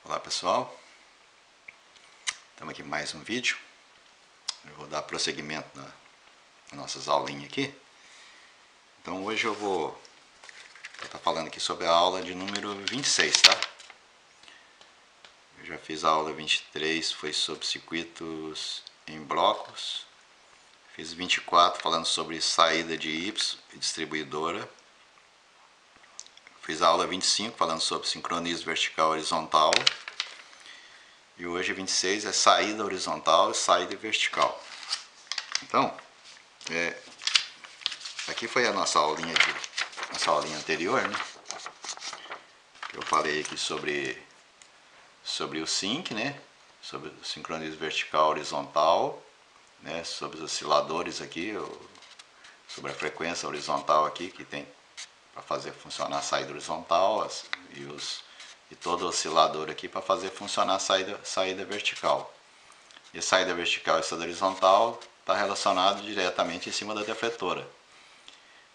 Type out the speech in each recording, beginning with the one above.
Olá pessoal, estamos aqui em mais um vídeo. Eu vou dar prosseguimento nas nossas aulinhas aqui. Então hoje eu vou estar falando aqui sobre a aula de número 26, tá? Eu já fiz a aula 23, foi sobre circuitos em blocos. Fiz 24 falando sobre saída de Y e distribuidora. Fiz a aula 25 falando sobre sincronismo vertical e horizontal. E hoje 26 é saída horizontal e saída vertical. Então, aqui foi a nossa aulinha anterior, né? Eu falei aqui sobre o sync, né? Sobre o sincronismo vertical e horizontal, né? Sobre os osciladores aqui, sobre a frequência horizontal aqui que tem para fazer funcionar a saída horizontal e todo oscilador aqui para fazer funcionar a saída vertical. E a saída vertical e a saída horizontal está relacionado diretamente em cima da defletora.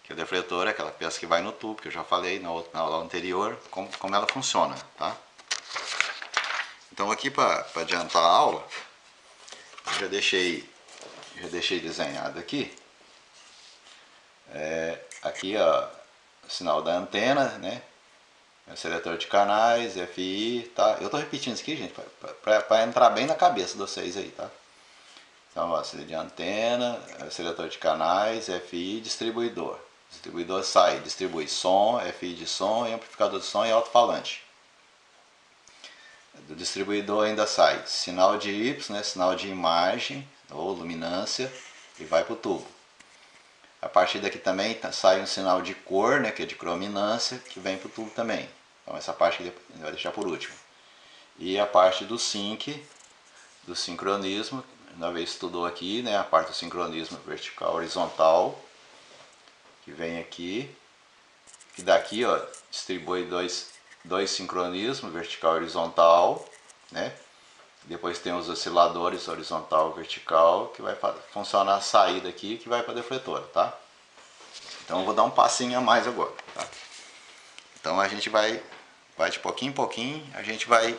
Que a defletora é aquela peça que vai no tubo, que eu já falei na aula anterior, como ela funciona, tá? Então aqui para adiantar a aula, eu já deixei desenhado aqui. Aqui ó, o sinal da antena, né? Seletor de canais, FI, tá? Eu tô repetindo isso aqui, gente, para entrar bem na cabeça de vocês aí, tá? Então, ó, seletor de antena, seletor de canais, FI, distribuidor. Distribuidor distribui som, FI de som, e amplificador de som e alto-falante. Do distribuidor ainda sai sinal de Y, né? Sinal de imagem ou luminância, e vai para o tubo. A partir daqui também sai um sinal de cor, né, que é de crominância, que vem para o tubo também. Então essa parte aqui vai deixar por último. E a parte do sync, do sincronismo, uma vez estudou aqui, né, a parte do sincronismo vertical horizontal, que vem aqui. E daqui ó, distribui dois sincronismos, vertical e horizontal, né? Depois tem os osciladores horizontal e vertical, que vai funcionar a saída aqui, que vai para a defletora, tá? Então eu vou dar um passinho a mais agora, tá? Então a gente vai de pouquinho em pouquinho, a gente vai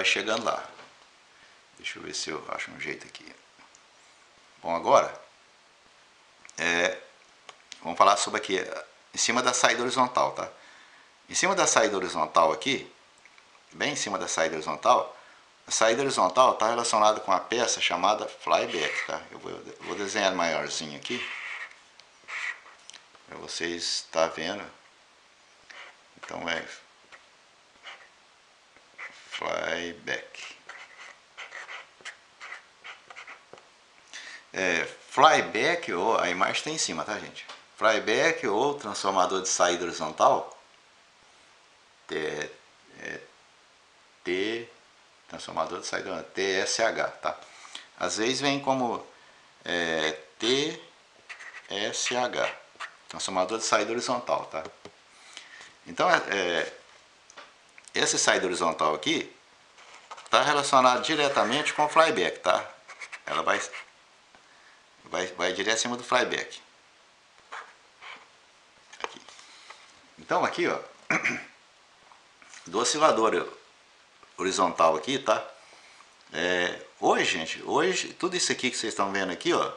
chegando lá. Deixa eu ver se eu acho um jeito aqui. Bom, agora vamos falar sobre aqui, em cima da saída horizontal, tá? Em cima da saída horizontal aqui, bem em cima da saída horizontal, a saída horizontal está relacionada com a peça chamada flyback, tá? Eu vou desenhar maiorzinho aqui, para vocês estar vendo. Então é flyback. Flyback, ou a imagem está em cima, tá, gente? Flyback ou transformador de saída horizontal, transformador de saída TSH, tá? Às vezes vem como TSH, transformador de saída horizontal, tá? Então essa saída horizontal aqui está relacionada diretamente com o flyback, tá? Ela vai direto acima do flyback. Aqui. Então aqui ó, do oscilador horizontal aqui, tá? Hoje tudo isso aqui que vocês estão vendo aqui, ó,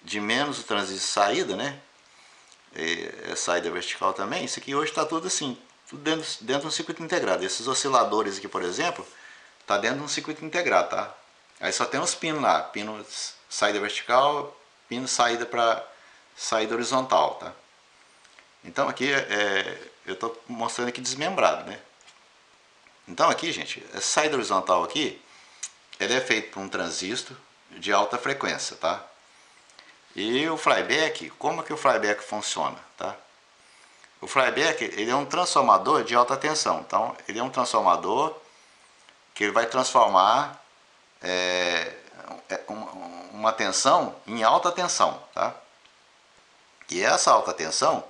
de menos o transistor de saída, né? Saída vertical também, isso aqui hoje está tudo assim, tudo dentro de um circuito integrado. Esses osciladores aqui, por exemplo, tá dentro de um circuito integrado, tá? Aí só tem os pinos lá, pino saída vertical, pino saída para saída horizontal, tá? Então aqui eu estou mostrando aqui desmembrado, né? Então aqui, gente, essa saída horizontal aqui, ela é feita por um transistor de alta frequência, tá? E o flyback, como que o flyback funciona, tá? O flyback, ele é um transformador de alta tensão. Então, ele é um transformador que ele vai transformar uma tensão em alta tensão, tá? E essa alta tensão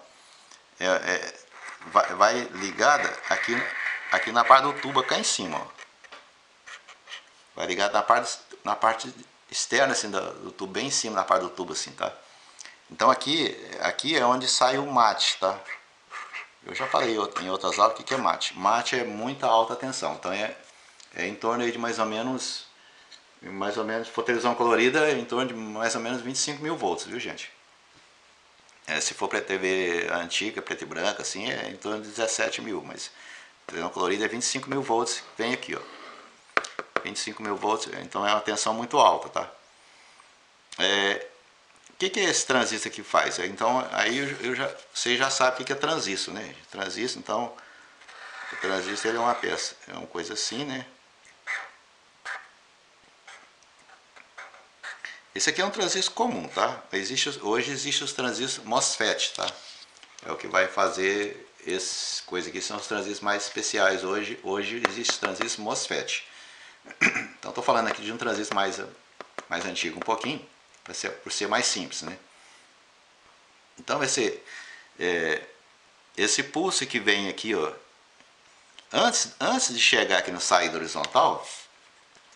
vai ligada aqui na parte do tubo, cá em cima, ó. Vai ligada na parte externa assim, do tubo, bem em cima, na parte do tubo assim, tá? Então aqui é onde sai o mate, tá? Eu já falei em outras aulas o que é mate. Mate é muita alta tensão, então é em torno aí de mais ou menos, se for televisão colorida, é em torno de mais ou menos 25 mil volts, viu gente? Se for para TV antiga, preta e branca, assim, é em torno de 17 mil, mas televisão colorida é 25 mil volts, vem aqui, ó. 25 mil volts, então é uma tensão muito alta, tá? O que esse transistor aqui faz? Então, aí você já sabe o que é transistor, né? Transistor, então, o transistor ele é uma peça, é uma coisa assim, né? Esse aqui é um transistor comum, tá? Hoje existe os transistores MOSFET, tá? É o que vai fazer essas coisas aqui, são os transistores mais especiais. Hoje existe o transistor MOSFET. Então, estou falando aqui de um transistor mais antigo um pouquinho, por ser mais simples, né? Então vai ser esse pulso que vem aqui, ó, antes de chegar aqui no saída horizontal,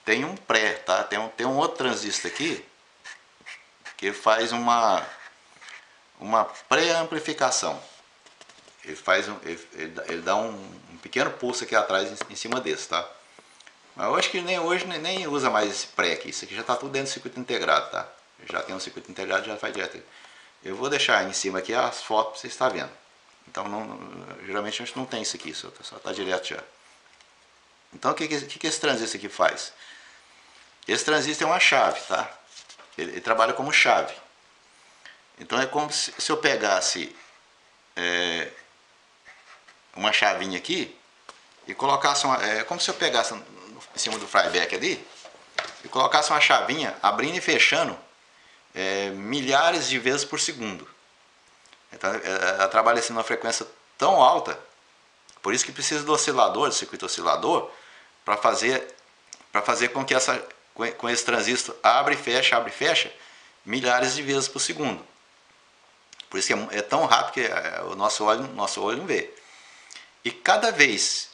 tem um pré, tá? Tem um outro transistor aqui que faz uma pré-amplificação. Ele dá um pequeno pulso aqui atrás em cima desse, tá? Mas eu acho que hoje nem usa mais esse pré aqui. Isso aqui já está tudo dentro do circuito integrado, tá? Já tem um circuito integrado, já faz direto. Eu vou deixar em cima aqui as fotos para você estar vendo. Então, geralmente a gente não tem isso aqui, só está direto já. Então, o que esse transistor aqui faz? Esse transistor é uma chave, tá? Ele trabalha como chave. Então, é como se eu pegasse uma chavinha aqui e colocasse é como se eu pegasse em cima do flyback ali e colocasse uma chavinha abrindo e fechando milhares de vezes por segundo. Então ela trabalha assim numa frequência tão alta, por isso que precisa do oscilador, do circuito oscilador, para fazer com que com esse transistor abre e fecha milhares de vezes por segundo. Por isso que é tão rápido que o nosso olho não vê. E cada vez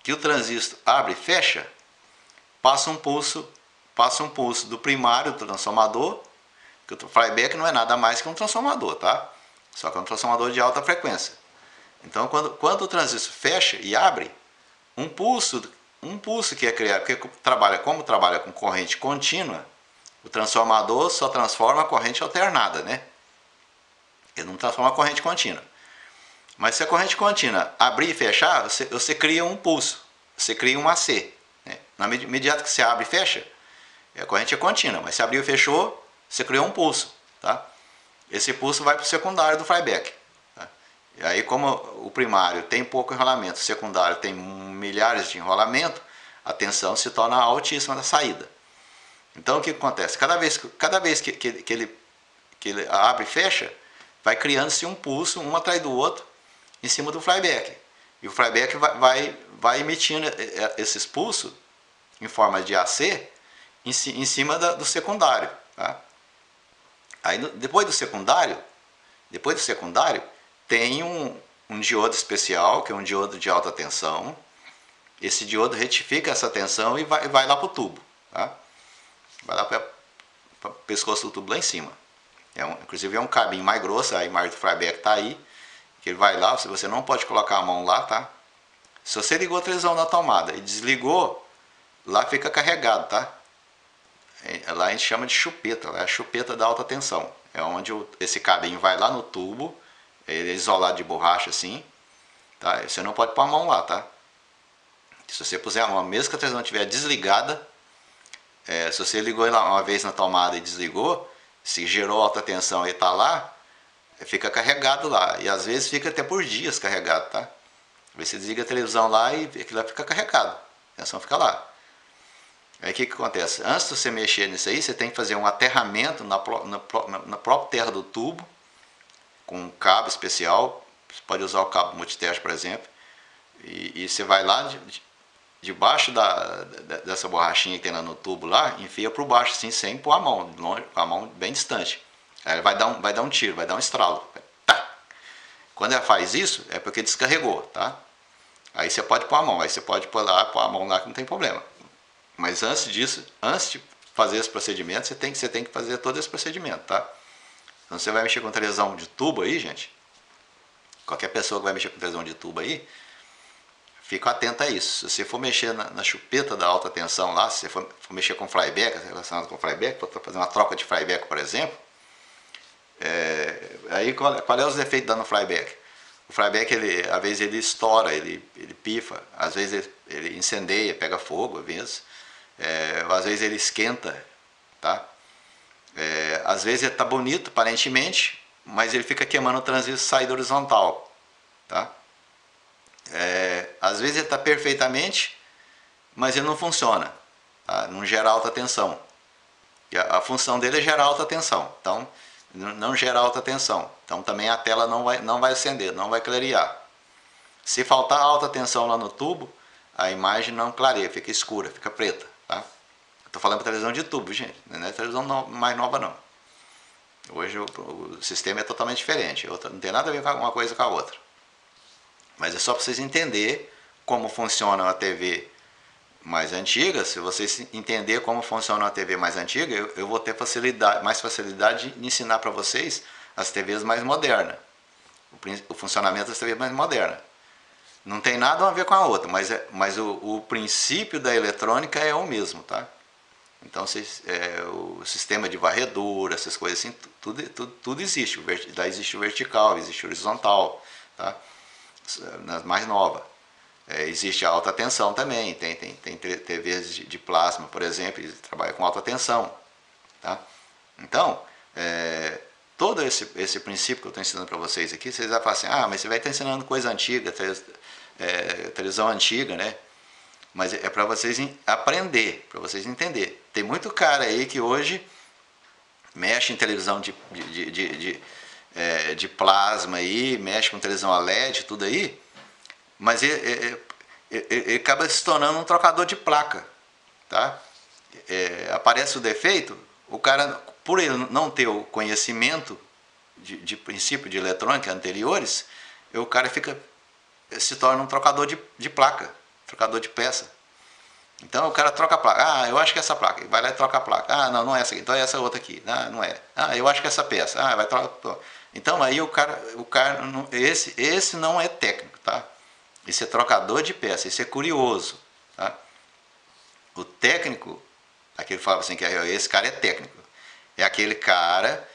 que o transistor abre e fecha, passa um pulso do primário do transformador, que o flyback não é nada mais que um transformador, tá? Só que é um transformador de alta frequência. Então, quando o transistor fecha e abre, um pulso que é criado, porque como trabalha com corrente contínua, o transformador só transforma a corrente alternada, né? Ele não transforma a corrente contínua. Mas se a corrente contínua abrir e fechar, você cria um pulso, você cria um AC. Né? Na medida que você abre e fecha, a corrente é contínua, mas se abriu e fechou, você criou um pulso. Tá? Esse pulso vai para o secundário do flyback. Tá? E aí, como o primário tem pouco enrolamento, o secundário tem milhares de enrolamento, a tensão se torna altíssima na saída. Então, o que acontece? Cada vez que ele abre e fecha, vai criando-se um pulso, um atrás do outro, em cima do flyback. E o flyback vai emitindo esses pulsos em forma de AC em cima do secundário. Tá? Aí, depois do secundário tem um diodo especial, que é um diodo de alta tensão. Esse diodo retifica essa tensão e vai lá para o tubo. Tá? Vai lá para o pescoço do tubo lá em cima. Inclusive é um cabinho mais grosso, a imagem do flyback está aí. Que ele vai lá, você não pode colocar a mão lá, tá? Se você ligou a televisão na tomada e desligou, lá fica carregado, tá? Lá a gente chama de chupeta, é a chupeta da alta tensão. É onde esse cabinho vai lá no tubo, ele é isolado de borracha assim, tá? Você não pode pôr a mão lá, tá? Se você puser a mão, mesmo que a televisão estiver desligada, se você ligou lá uma vez na tomada e desligou, se gerou alta tensão e está lá, fica carregado lá. E às vezes fica até por dias carregado, tá? Você desliga a televisão lá e aquilo lá fica carregado. A tensão fica lá. Aí o que acontece? Antes de você mexer nisso aí, você tem que fazer um aterramento na própria terra do tubo, com um cabo especial. Você pode usar o cabo multiteste, por exemplo. E você vai lá debaixo dessa borrachinha que tem lá no tubo lá, enfia por baixo assim, sem pôr a mão, longe, com a mão bem distante. Aí vai dar um tiro, vai dar um estralo. Tá. Quando ela faz isso, é porque descarregou, tá? Aí você pode pôr a mão, aí você pode pôr a mão lá que não tem problema. Mas antes disso, antes de fazer esse procedimento, você tem que fazer todo esse procedimento, tá? Então você vai mexer com televisão de tubo aí, gente, Qualquer pessoa que vai mexer com televisão de tubo aí, fica atento a isso. Se você for mexer na chupeta da alta tensão lá, se você for mexer com flyback, relacionado com flyback, for fazer uma troca de flyback, por exemplo, aí qual é os defeitos dando flyback? O flyback, às vezes ele estoura, ele pifa, às vezes ele incendeia, pega fogo, às vezes ele esquenta, tá? Às vezes ele está bonito, aparentemente, mas ele fica queimando o transistor saída horizontal, tá? Às vezes ele está perfeitamente, mas ele não funciona, tá? Não gera alta tensão. E a função dele é gerar alta tensão, então não gera alta tensão, então também a tela não vai acender, não vai clarear. Se faltar alta tensão lá no tubo, a imagem não clareia, fica escura, fica preta, tá? Estou falando para televisão de tubo, gente, não é televisão mais nova não. Hoje o sistema é totalmente diferente, não tem nada a ver com uma coisa com a outra. Mas é só para vocês entenderem como funciona a TV mais antiga. Se vocês entenderem como funciona a TV mais antiga, eu vou ter mais facilidade de ensinar para vocês as TVs mais modernas. O funcionamento das TVs mais modernas. Não tem nada a ver com a outra, mas o princípio da eletrônica é o mesmo, tá? Então o sistema de varredura, essas coisas assim, tudo existe. Daí existe o vertical, existe o horizontal, tá? Nas mais novas. Existe a alta tensão também, tem TVs de plasma, por exemplo, que trabalham com alta tensão, tá? Então, todo esse princípio que eu estou ensinando para vocês aqui, vocês vão falar assim, mas você vai estar ensinando coisa antiga, televisão antiga, né? Mas é para vocês aprender, para vocês entenderem. Tem muito cara aí que hoje mexe em televisão de plasma aí, mexe com televisão a LED, tudo aí, mas ele acaba se tornando um trocador de placa, tá? Aparece o defeito, o cara, por ele não ter o conhecimento de princípio de eletrônica anteriores, o cara se torna um trocador de placa, trocador de peça. Então o cara troca a placa, eu acho que essa placa, vai lá e troca a placa, não é essa aqui, então é essa outra aqui, não é, eu acho que essa peça, vai trocar. Então aí o cara esse não é técnico, tá? Esse é trocador de peça, esse é curioso, tá? O técnico, aquele que fala assim, que esse cara é técnico, é aquele cara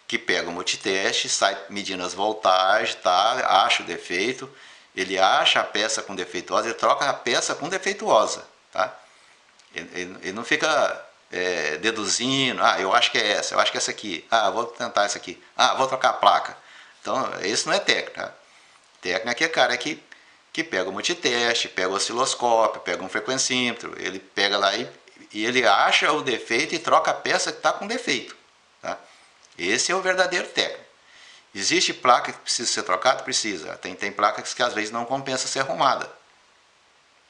que pega o multiteste, sai medindo as voltagens, tá? Acha o defeito, ele acha a peça com defeituosa, ele troca a peça com defeituosa, tá? Ele não fica deduzindo, eu acho que é essa, eu acho que é essa aqui, vou tentar essa aqui, vou trocar a placa. Então, esse não é técnico, tá? Técnico é aquele cara que pega o multiteste, pega o osciloscópio, pega um frequencímetro, ele pega lá e ele acha o defeito e troca a peça que está com defeito, tá? Esse é o verdadeiro técnico. Existe placa que precisa ser trocada? Precisa. Tem placas que às vezes não compensa ser arrumada,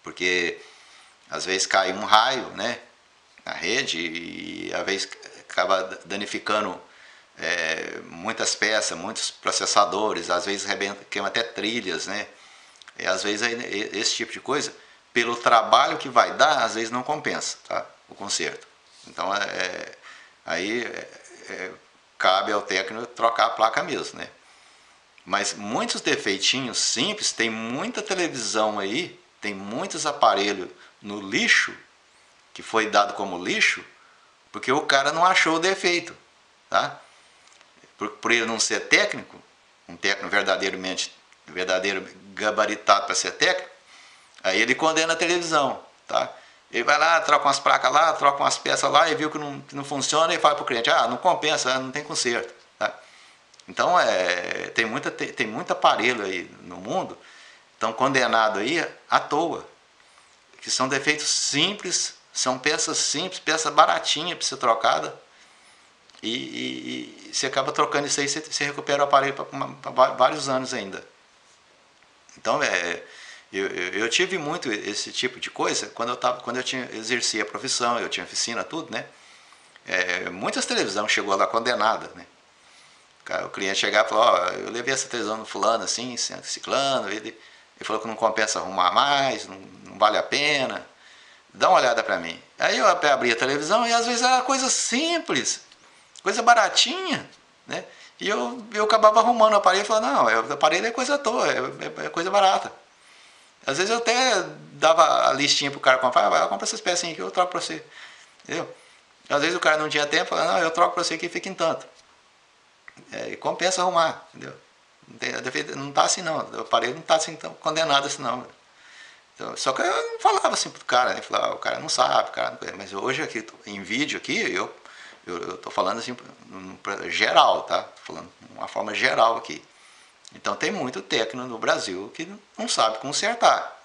porque às vezes cai um raio, né, na rede e às vezes acaba danificando muitas peças, muitos processadores, às vezes queima até trilhas, né? E às vezes esse tipo de coisa, pelo trabalho que vai dar, às vezes não compensa, tá? O conserto. Então aí cabe ao técnico trocar a placa mesmo, né? Mas muitos defeitinhos simples, tem muita televisão aí, tem muitos aparelhos no lixo, que foi dado como lixo, porque o cara não achou o defeito, tá? Por ele não ser técnico, um técnico verdadeiro gabaritado para ser técnico, aí ele condena a televisão, tá? Ele vai lá, troca umas placas lá, troca umas peças lá, e viu que não funciona, e fala para o cliente, não compensa, não tem conserto, tá? Então tem muito aparelho aí no mundo, estão condenados aí à toa, que são defeitos simples, são peças simples, peça baratinha para ser trocada, e você acaba trocando isso aí, você recupera o aparelho para vários anos ainda. Então eu tive muito esse tipo de coisa quando eu exercia a profissão, eu tinha oficina, tudo, né? Muitas televisões chegou lá condenada, né? O cliente chegava e falou, eu levei essa televisão no fulano assim, ciclano, ele falou que não compensa arrumar mais, não vale a pena, dá uma olhada para mim. Aí eu abria a televisão e às vezes era coisa simples, coisa baratinha, né? E eu acabava arrumando o aparelho e falando, não, o aparelho é coisa à toa, é coisa barata. Às vezes eu até dava a listinha pro cara comprar, vai, compra essas pecinhas aqui, eu troco pra você. Entendeu? Às vezes o cara não tinha tempo, falava, não, eu troco pra você aqui, fica em tanto. E compensa arrumar, entendeu? Não tá assim não, o aparelho não tá assim tão condenado assim não. Então, só que eu não falava assim pro cara, né? Falava, o cara não sabe, o cara não... Mas hoje aqui, em vídeo aqui, eu tô falando assim, geral, tá? Tô falando de uma forma geral aqui. Então tem muito técnico no Brasil que não sabe consertar.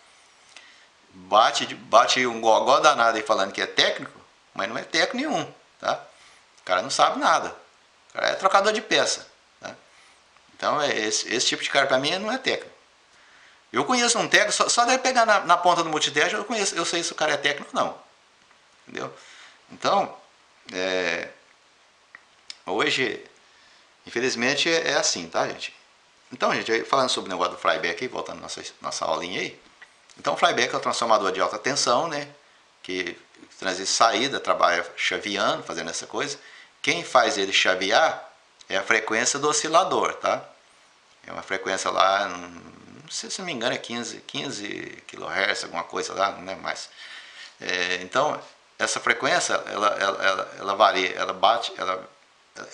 Bate um gogó danado aí falando que é técnico, mas não é técnico nenhum, tá? O cara não sabe nada. O cara é trocador de peça, tá? Então esse tipo de cara pra mim não é técnico. Eu conheço um técnico, só deve pegar na ponta do multiteste, eu sei se o cara é técnico ou não. Entendeu? Então, hoje, infelizmente, é assim, tá, gente? Então, gente, falando sobre o negócio do flyback, voltando à nossa aulinha aí. Então, o flyback é o transformador de alta tensão, né? Que transita saída, trabalha chaveando, fazendo essa coisa. Quem faz ele chavear é a frequência do oscilador, tá? É uma frequência lá, não sei se não me engano, é 15 kHz, alguma coisa lá, não é mais. Então, essa frequência, ela varia, ela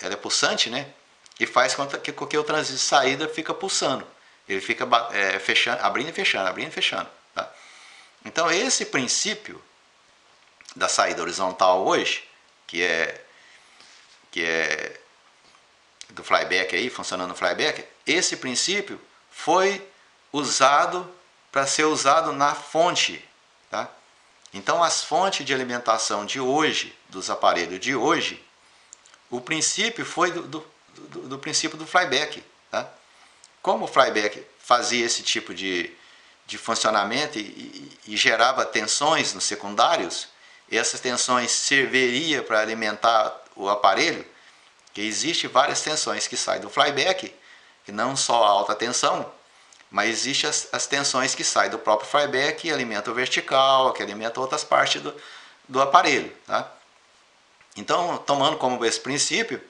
é pulsante, né? E faz com que o transistor de saída fica pulsando. Ele fica fechando, abrindo e fechando, abrindo e fechando. Tá? Então, esse princípio da saída horizontal hoje, que é do flyback aí, funcionando no flyback, esse princípio foi usado para ser usado na fonte, tá? Então as fontes de alimentação de hoje, dos aparelhos de hoje, o princípio foi do princípio do flyback, tá? Como o flyback fazia esse tipo de funcionamento e gerava tensões nos secundários, e essas tensões serviria para alimentar o aparelho, que existe várias tensões que saem do flyback, que não só a alta tensão, mas existem as tensões que saem do próprio flyback que alimentam o vertical, que alimentam outras partes do aparelho. Tá? Então, tomando como esse princípio,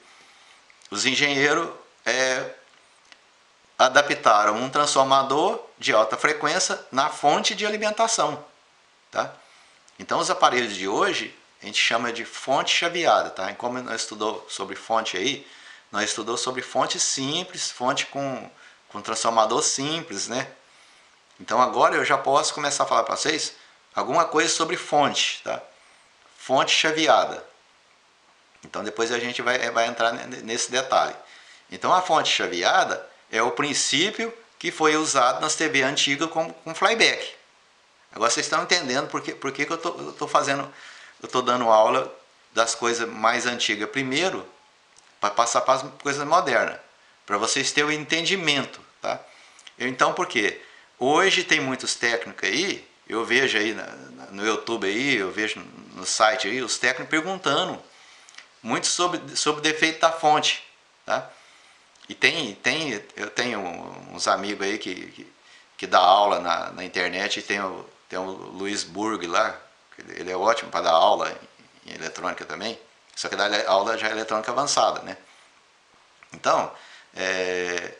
os engenheiros adaptaram um transformador de alta frequência na fonte de alimentação. Tá? Então, os aparelhos de hoje, a gente chama de fonte chaveada. Tá? E como nós estudou sobre fonte aí, nós estudou sobre fonte simples, fonte com transformador simples, né? Então agora eu já posso começar a falar para vocês alguma coisa sobre fonte, tá? Fonte chaveada. Então depois a gente vai entrar nesse detalhe. Então a fonte chaveada é o princípio que foi usado nas TV antigas com flyback. Agora vocês estão entendendo por que eu estou dando aula das coisas mais antigas primeiro, para passar para as coisas modernas, para vocês terem o entendimento, tá? Então, por quê? Hoje tem muitos técnicos aí, eu vejo aí no YouTube aí, eu vejo no site aí, os técnicos perguntando muito sobre o defeito da fonte, tá? E eu tenho uns amigos aí que dá aula na internet, e tem o Luiz Burg lá, ele é ótimo para dar aula em eletrônica também, só que dá aula já eletrônica avançada, né? Então,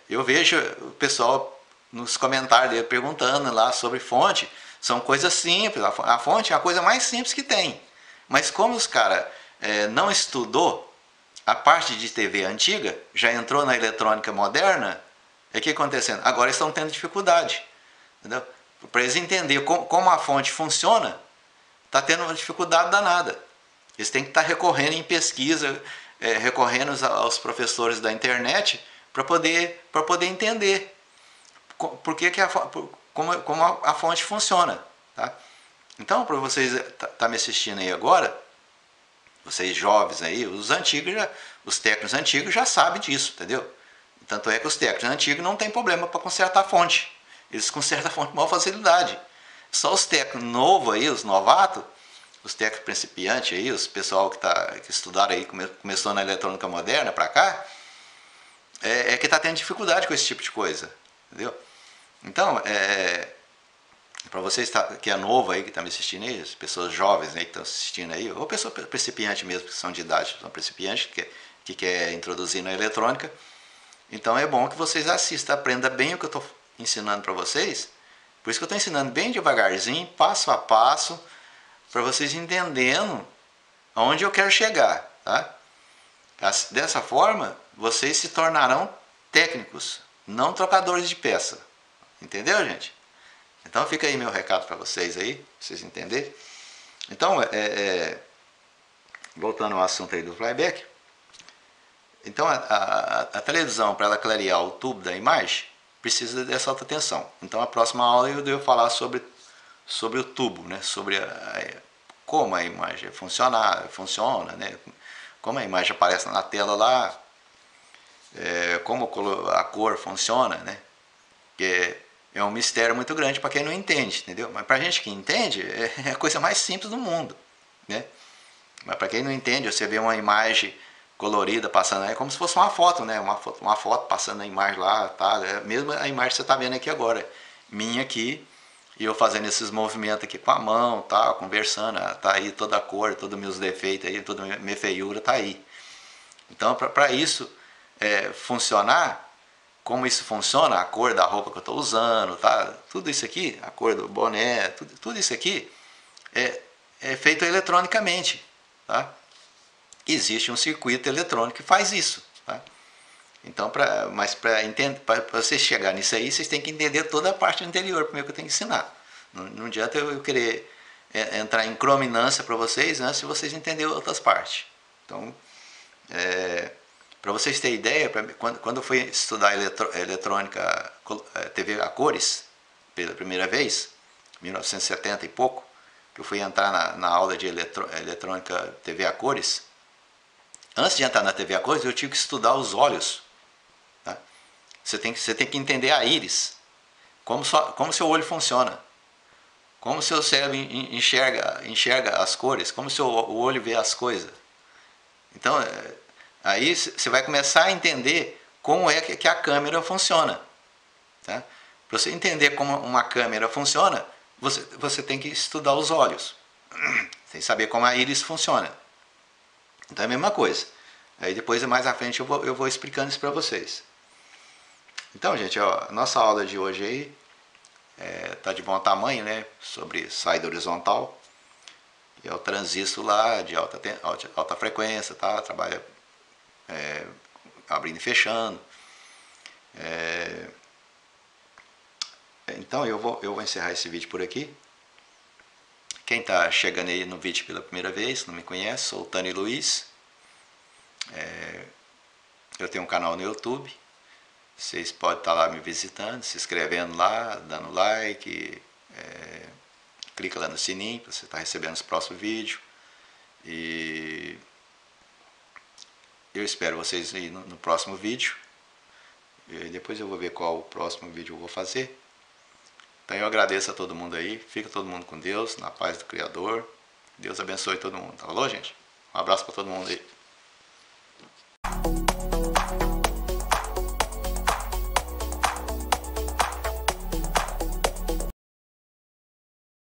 eu vejo o pessoal nos comentários dele perguntando lá sobre fonte. São coisas simples, a fonte é a coisa mais simples que tem. Mas como os caras não estudou a parte de TV antiga, já entrou na eletrônica moderna, o que está acontecendo? Agora estão tendo dificuldade. Entendeu? Para eles entenderem como a fonte funciona, está tendo uma dificuldade danada. Eles têm que estar recorrendo em pesquisa, recorrendo aos professores da internet para poder entender como a fonte funciona. Tá? Então, para vocês tá me assistindo aí agora, vocês jovens aí, os técnicos antigos já sabem disso, entendeu? Tanto é que os técnicos antigos não tem problema para consertar a fonte. Eles consertam a fonte com maior facilidade. Só os técnicos novos aí, os novatos, os técnicos principiantes aí, os pessoal que estudaram aí, começou na eletrônica moderna para cá, que está tendo dificuldade com esse tipo de coisa, entendeu? Então, para vocês que é novo aí, que está me assistindo aí, as pessoas jovens aí que estão assistindo aí, ou pessoas principiantes mesmo, que são de idade, são principiantes, que quer introduzir na eletrônica, Então é bom que vocês assistam, aprendam bem o que eu estou ensinando para vocês. Por isso que eu estou ensinando bem devagarzinho, passo a passo, para vocês entendendo aonde eu quero chegar, tá? Dessa forma, vocês se tornarão técnicos, não trocadores de peça. Entendeu, gente? Então fica aí meu recado para vocês aí, pra vocês entenderem. Então, voltando ao assunto aí do flyback. Então a televisão, para ela clarear o tubo da imagem, precisa dessa alta tensão. Então a próxima aula eu devo falar sobre o tubo, né? Sobre como a imagem funciona, né? Como a imagem aparece na tela lá, como a cor funciona, né? Que é um mistério muito grande para quem não entende, entendeu? Mas para a gente que entende, é a coisa mais simples do mundo, né? Mas para quem não entende, você vê uma imagem colorida passando aí, como se fosse uma foto, né? Uma foto passando a imagem lá, tá? Mesmo a imagem que você está vendo aqui agora, minha aqui, e eu fazendo esses movimentos aqui com a mão, tá? Conversando, tá aí toda a cor, todos os meus defeitos aí, toda a minha feiura tá aí. Então, para isso funcionar, como isso funciona, a cor da roupa que eu estou usando, tá? Tudo isso aqui, a cor do boné, tudo isso aqui é feito eletronicamente, tá? Existe um circuito eletrônico que faz isso, tá? Então, para você chegar nisso aí, vocês têm que entender toda a parte anterior primeiro que eu tenho que ensinar. Não adianta eu querer entrar em crominância para vocês antes de vocês entenderem outras partes. Então, para vocês terem ideia, quando eu fui estudar eletrônica, TV a cores, pela primeira vez, 1970 e pouco, que eu fui entrar na aula de eletrônica TV a cores, antes de entrar na TV a cores, eu tive que estudar os olhos. Tá? Você tem que entender a íris, como seu olho funciona, como seu cérebro enxerga as cores, como seu olho vê as coisas. Então, aí você vai começar a entender como é que a câmera funciona. Tá? Para você entender como uma câmera funciona, você tem que estudar os olhos. Tem que saber como a íris funciona. Então é a mesma coisa. Aí depois, mais à frente, eu vou explicando isso para vocês. Então, gente, ó, a nossa aula de hoje aí tá de bom tamanho, né? Sobre saída horizontal. E é o transistor lá de alta frequência, tá? Trabalha abrindo e fechando. Então eu vou encerrar esse vídeo por aqui. Quem está chegando aí no vídeo pela primeira vez, não me conhece, sou o Tani Luiz. Eu tenho um canal no YouTube. Vocês podem estar lá me visitando, se inscrevendo lá, dando like, clica lá no sininho para você estar recebendo os próximos vídeos. E eu espero vocês aí no próximo vídeo. E depois eu vou ver qual o próximo vídeo eu vou fazer. Então eu agradeço a todo mundo aí. Fica todo mundo com Deus, na paz do Criador. Deus abençoe todo mundo. Falou, gente? Um abraço para todo mundo aí.